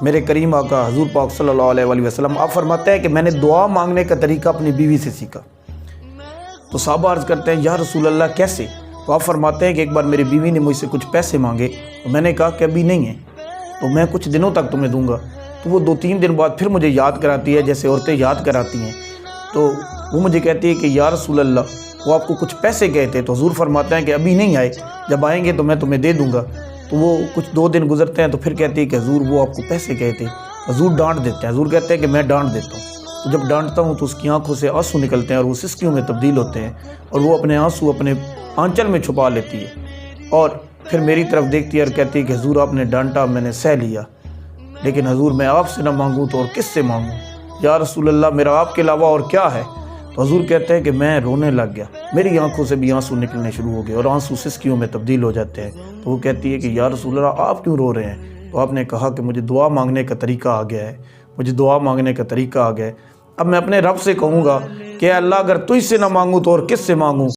میرے کریم آقا حضور پاک صلی اللہ علیہ وآلہ وسلم آپ فرماتے ہیں کہ میں نے دعا مانگنے کا طریقہ اپنی بیوی سے سیکھا۔ تو صحابہ عرض کرتے ہیں یا رسول اللہ کیسے؟ تو آپ فرماتے ہیں کہ ایک بار میری بیوی نے مجھ سے کچھ پیسے مانگے تو میں نے کہا کہ ابھی نہیں ہیں، تو میں کچھ دنوں تک تمہیں دوں گا۔ تو وہ 2-3 دن بعد پھر مجھے یاد کراتی ہے، جیسے عورتیں یاد کراتی ہیں۔ تو وہ مجھے کہتی ہے کہ یا رسول اللہ وہ آپ کو کچھ پیسے گئے تھے، تو حضور فرماتے ہیں کہ ابھی نہیں آئے، جب آئیں گے تو میں تمہیں دے دوں گا۔ تو وہ کچھ 2 دن گزرتے ہیں تو پھر کہتی ہے کہ حضور وہ آپ کو پیسے گئے تھے۔ حضور ڈانٹ دیتے ہیں، حضور کہتے ہیں کہ میں ڈانٹ دیتا ہوں۔ تو جب ڈانٹتا ہوں تو اس کی آنکھوں سے آنسو نکلتے ہیں اور وہ سسکیوں میں تبدیل ہوتے ہیں، اور وہ اپنے آنسو اپنے آنچل میں چھپا لیتی ہے اور پھر میری طرف دیکھتی ہے اور کہتی ہے کہ حضور آپ نے ڈانٹا، میں نے سہ لیا، لیکن حضور میں آپ سے نہ مانگوں تو اور کس سے مانگوں؟ یا رسول اللہ میرا آپ کے علاوہ اور کیا ہے؟ تو حضور کہتے ہیں کہ میں رونے لگ گیا، میری آنکھوں سے بھی آنسو نکلنے شروع ہو گئے اور آنسو سسکیوں میں تبدیل ہو جاتے ہیں۔ تو وہ کہتی ہے کہ یا رسول اللہ آپ کیوں رو رہے ہیں؟ تو آپ نے کہا کہ مجھے دعا مانگنے کا طریقہ آ گیا ہے، مجھے دعا مانگنے کا طریقہ آ گیا ہے۔ اب میں اپنے رب سے کہوں گا کہ اے اللہ اگر تجھ سے نہ مانگوں تو اور کس سے مانگوں؟